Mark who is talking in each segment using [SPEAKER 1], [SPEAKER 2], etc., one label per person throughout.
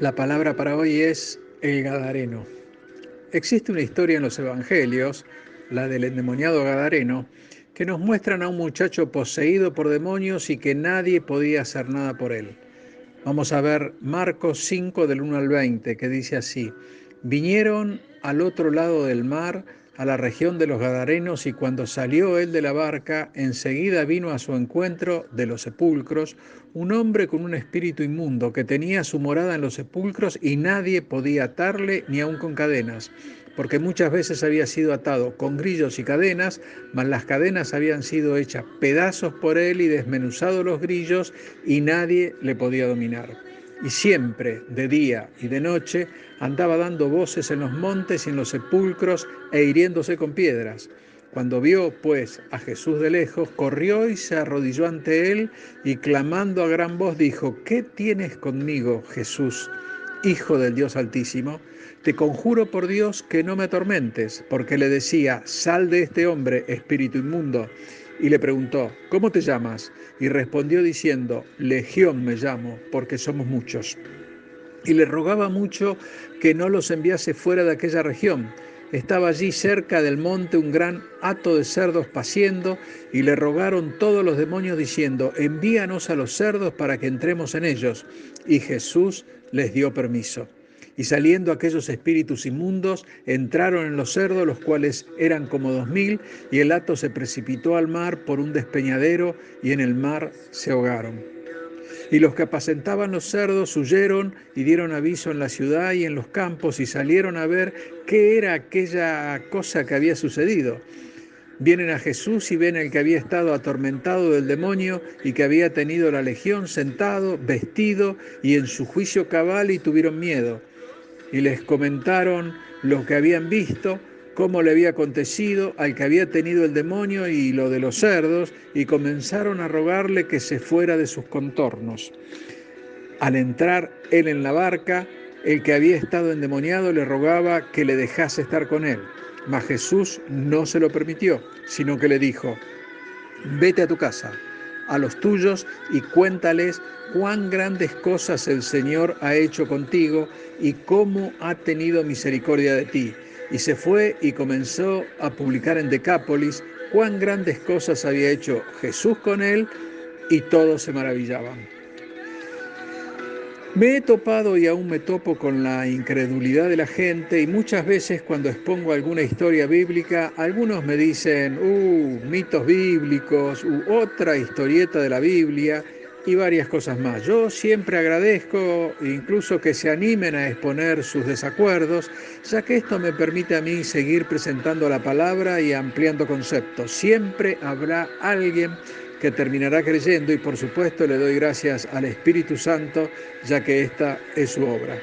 [SPEAKER 1] La palabra para hoy es el Gadareno. Existe una historia en los Evangelios, la del endemoniado Gadareno, que nos muestran a un muchacho poseído por demonios y que nadie podía hacer nada por él. Vamos a ver Marcos 5 del 1 al 20, que dice así: Vinieron al otro lado del mar, a la región de los Gadarenos, y cuando salió él de la barca, enseguida vino a su encuentro de los sepulcros un hombre con un espíritu inmundo, que tenía su morada en los sepulcros y nadie podía atarle ni aun con cadenas, porque muchas veces había sido atado con grillos y cadenas, mas las cadenas habían sido hechas pedazos por él y desmenuzados los grillos, y nadie le podía dominar. Y siempre, de día y de noche, andaba dando voces en los montes y en los sepulcros e hiriéndose con piedras. Cuando vio, pues, a Jesús de lejos, corrió y se arrodilló ante él y clamando a gran voz dijo: ¿Qué tienes conmigo, Jesús, Hijo del Dios Altísimo? Te conjuro por Dios que no me atormentes, porque le decía: sal de este hombre, espíritu inmundo. Y le preguntó: ¿cómo te llamas? Y respondió diciendo: Legión me llamo, porque somos muchos. Y le rogaba mucho que no los enviase fuera de aquella región. Estaba allí cerca del monte un gran hato de cerdos paciendo, y le rogaron todos los demonios diciendo: envíanos a los cerdos para que entremos en ellos. Y Jesús les dio permiso. Y saliendo aquellos espíritus inmundos, entraron en los cerdos, los cuales eran como 2000, y el hato se precipitó al mar por un despeñadero, y en el mar se ahogaron. Y los que apacentaban los cerdos huyeron y dieron aviso en la ciudad y en los campos, y salieron a ver qué era aquella cosa que había sucedido. Vienen a Jesús y ven al que había estado atormentado del demonio y que había tenido la legión sentado, vestido y en su juicio cabal, y tuvieron miedo. Y les comentaron lo que habían visto, cómo le había acontecido al que había tenido el demonio y lo de los cerdos, y comenzaron a rogarle que se fuera de sus contornos. Al entrar él en la barca, el que había estado endemoniado le rogaba que le dejase estar con él. Mas Jesús no se lo permitió, sino que le dijo: vete a tu casa, a los tuyos, y cuéntales cuán grandes cosas el Señor ha hecho contigo y cómo ha tenido misericordia de ti. Y se fue y comenzó a publicar en Decápolis cuán grandes cosas había hecho Jesús con él, y todos se maravillaban. Me he topado y aún me topo con la incredulidad de la gente, y muchas veces cuando expongo alguna historia bíblica, algunos me dicen: mitos bíblicos, otra historieta de la Biblia y varias cosas más. Yo siempre agradezco incluso que se animen a exponer sus desacuerdos, ya que esto me permite a mí seguir presentando la palabra y ampliando conceptos. Siempre habrá alguien que terminará creyendo, y por supuesto le doy gracias al Espíritu Santo, ya que esta es su obra.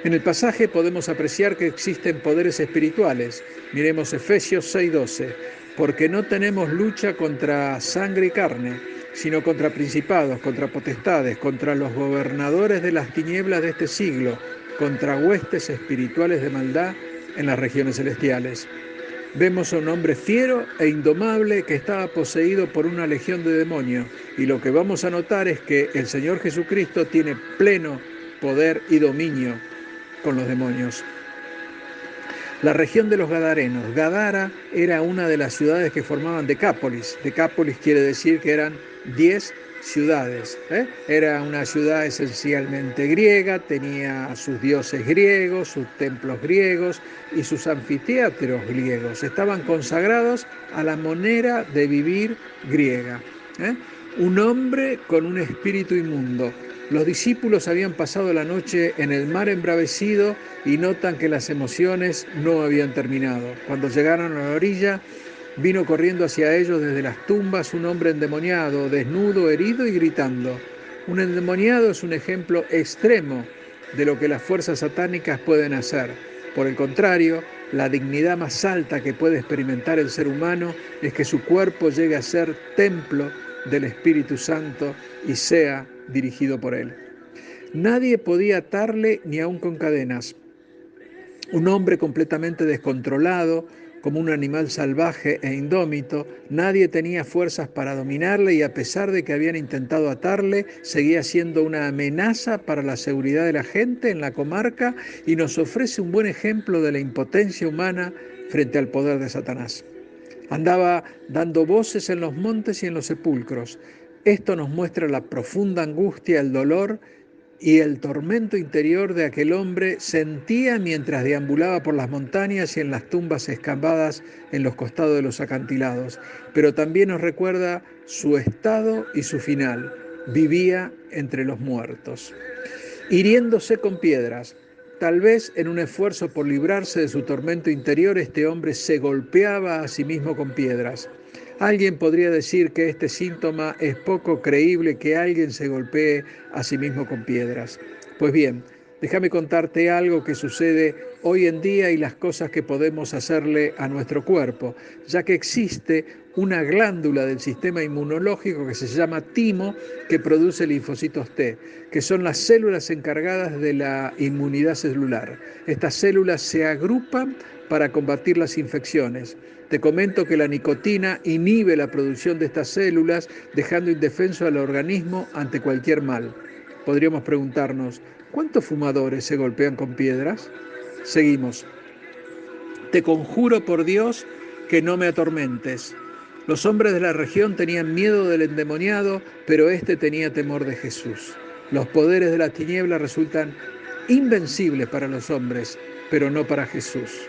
[SPEAKER 1] En el pasaje podemos apreciar que existen poderes espirituales. Miremos Efesios 6:12. Porque no tenemos lucha contra sangre y carne, sino contra principados, contra potestades, contra los gobernadores de las tinieblas de este siglo, contra huestes espirituales de maldad en las regiones celestiales. Vemos a un hombre fiero e indomable que estaba poseído por una legión de demonios, y lo que vamos a notar es que el Señor Jesucristo tiene pleno poder y dominio con los demonios. La región de los Gadarenos. Gadara era una de las ciudades que formaban Decápolis. Decápolis quiere decir que eran 10 ciudades. Era una ciudad esencialmente griega, tenía sus dioses griegos, sus templos griegos y sus anfiteatros griegos. Estaban consagrados a la manera de vivir griega. Un hombre con un espíritu inmundo. Los discípulos habían pasado la noche en el mar embravecido y notan que las emociones no habían terminado. Cuando llegaron a la orilla, vino corriendo hacia ellos desde las tumbas un hombre endemoniado, desnudo, herido y gritando. Un endemoniado es un ejemplo extremo de lo que las fuerzas satánicas pueden hacer. Por el contrario, la dignidad más alta que puede experimentar el ser humano es que su cuerpo llegue a ser templo del Espíritu Santo y sea dirigido por él. Nadie podía atarle ni aun con cadenas. Un hombre completamente descontrolado, Como un animal salvaje e indómito, nadie tenía fuerzas para dominarle y a pesar de que habían intentado atarle, seguía siendo una amenaza para la seguridad de la gente en la comarca y nos ofrece un buen ejemplo de la impotencia humana frente al poder de Satanás. Andaba dando voces en los montes y en los sepulcros. Esto nos muestra la profunda angustia, el dolor y el tormento interior de aquel hombre sentía mientras deambulaba por las montañas y en las tumbas excavadas en los costados de los acantilados. Pero también nos recuerda su estado y su final. Vivía entre los muertos, hiriéndose con piedras. Tal vez en un esfuerzo por librarse de su tormento interior, este hombre se golpeaba a sí mismo con piedras. Alguien podría decir que este síntoma es poco creíble, que alguien se golpee a sí mismo con piedras. Pues bien, déjame contarte algo que sucede hoy en día y las cosas que podemos hacerle a nuestro cuerpo, ya que existe una glándula del sistema inmunológico que se llama timo, que produce linfocitos T, que son las células encargadas de la inmunidad celular. Estas células se agrupan para combatir las infecciones. Te comento que la nicotina inhibe la producción de estas células, dejando indefenso al organismo ante cualquier mal. Podríamos preguntarnos, ¿cuántos fumadores se golpean con piedras? Seguimos. Te conjuro por Dios que no me atormentes. Los hombres de la región tenían miedo del endemoniado, pero éste tenía temor de Jesús. Los poderes de la tiniebla resultan invencibles para los hombres, pero no para Jesús.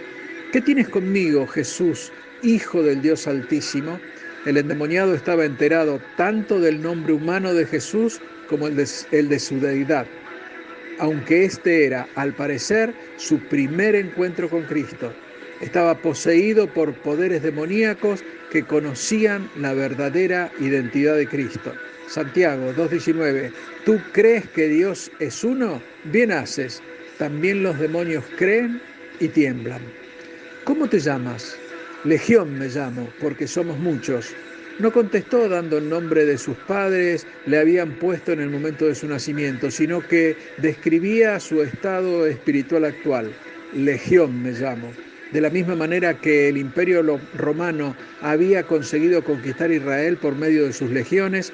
[SPEAKER 1] ¿Qué tienes conmigo, Jesús, Hijo del Dios Altísimo? El endemoniado estaba enterado tanto del nombre humano de Jesús como el de su deidad, aunque este era, al parecer, su primer encuentro con Cristo. Estaba poseído por poderes demoníacos que conocían la verdadera identidad de Cristo. Santiago 2:19, ¿tú crees que Dios es uno? Bien haces. También los demonios creen y tiemblan. ¿Cómo te llamas? Legión me llamo, porque somos muchos. No contestó dando el nombre de sus padres, le habían puesto en el momento de su nacimiento, sino que describía su estado espiritual actual. Legión me llamo. De la misma manera que el Imperio Romano había conseguido conquistar Israel por medio de sus legiones,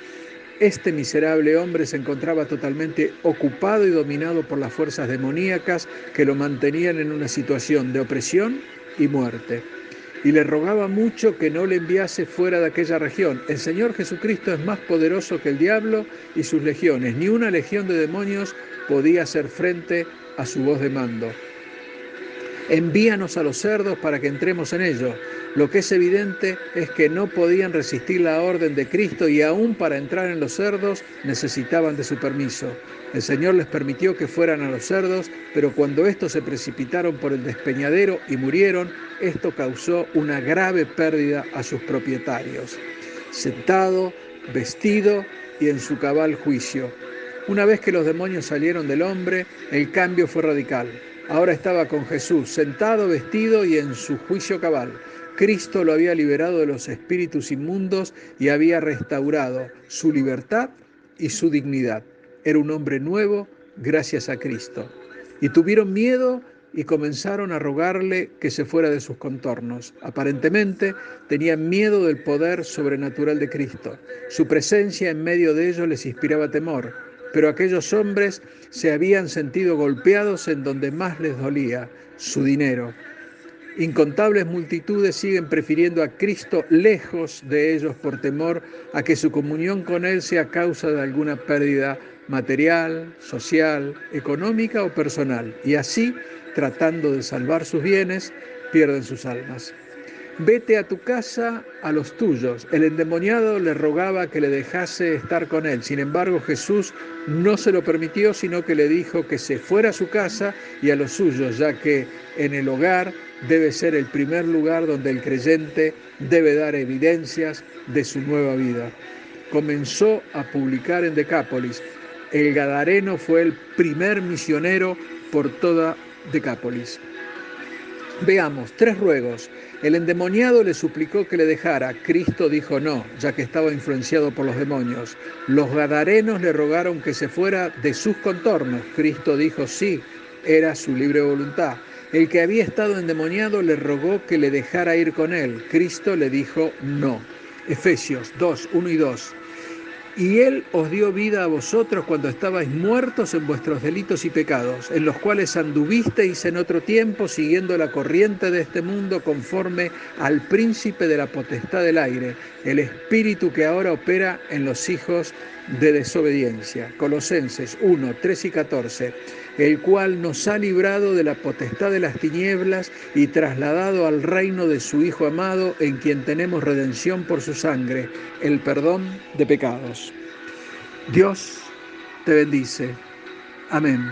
[SPEAKER 1] este miserable hombre se encontraba totalmente ocupado y dominado por las fuerzas demoníacas que lo mantenían en una situación de opresión y muerte. Y le rogaba mucho que no le enviase fuera de aquella región. El Señor Jesucristo es más poderoso que el diablo y sus legiones. Ni una legión de demonios podía hacer frente a su voz de mando. Envíanos a los cerdos para que entremos en ellos. Lo que es evidente es que no podían resistir la orden de Cristo y aún para entrar en los cerdos necesitaban de su permiso. El Señor les permitió que fueran a los cerdos, pero cuando estos se precipitaron por el despeñadero y murieron, esto causó una grave pérdida a sus propietarios. Sentado, vestido y en su cabal juicio. Una vez que los demonios salieron del hombre, el cambio fue radical. Ahora estaba con Jesús, sentado, vestido y en su juicio cabal. Cristo lo había liberado de los espíritus inmundos y había restaurado su libertad y su dignidad. Era un hombre nuevo gracias a Cristo. Y tuvieron miedo y comenzaron a rogarle que se fuera de sus contornos. Aparentemente tenían miedo del poder sobrenatural de Cristo. Su presencia en medio de ellos les inspiraba temor. Pero aquellos hombres se habían sentido golpeados en donde más les dolía, su dinero. Incontables multitudes siguen prefiriendo a Cristo lejos de ellos por temor a que su comunión con Él sea causa de alguna pérdida material, social, económica o personal. Y así, tratando de salvar sus bienes, pierden sus almas. Vete a tu casa a los tuyos. El endemoniado le rogaba que le dejase estar con él. Sin embargo, Jesús no se lo permitió, sino que le dijo que se fuera a su casa y a los suyos, ya que en el hogar debe ser el primer lugar donde el creyente debe dar evidencias de su nueva vida. Comenzó a publicar en Decápolis. El Gadareno fue el primer misionero por toda Decápolis. Veamos, 3 ruegos. El endemoniado le suplicó que le dejara. Cristo dijo no, ya que estaba influenciado por los demonios. Los gadarenos le rogaron que se fuera de sus contornos. Cristo dijo sí, era su libre voluntad. El que había estado endemoniado le rogó que le dejara ir con él. Cristo le dijo no. Efesios 2, 1 y 2. Y Él os dio vida a vosotros cuando estabais muertos en vuestros delitos y pecados, en los cuales anduvisteis en otro tiempo siguiendo la corriente de este mundo conforme al príncipe de la potestad del aire, el espíritu que ahora opera en los hijos de desobediencia. Colosenses 1, 3 y 14. El cual nos ha librado de la potestad de las tinieblas y trasladado al reino de su Hijo amado, en quien tenemos redención por su sangre, el perdón de pecados. Dios te bendice. Amén.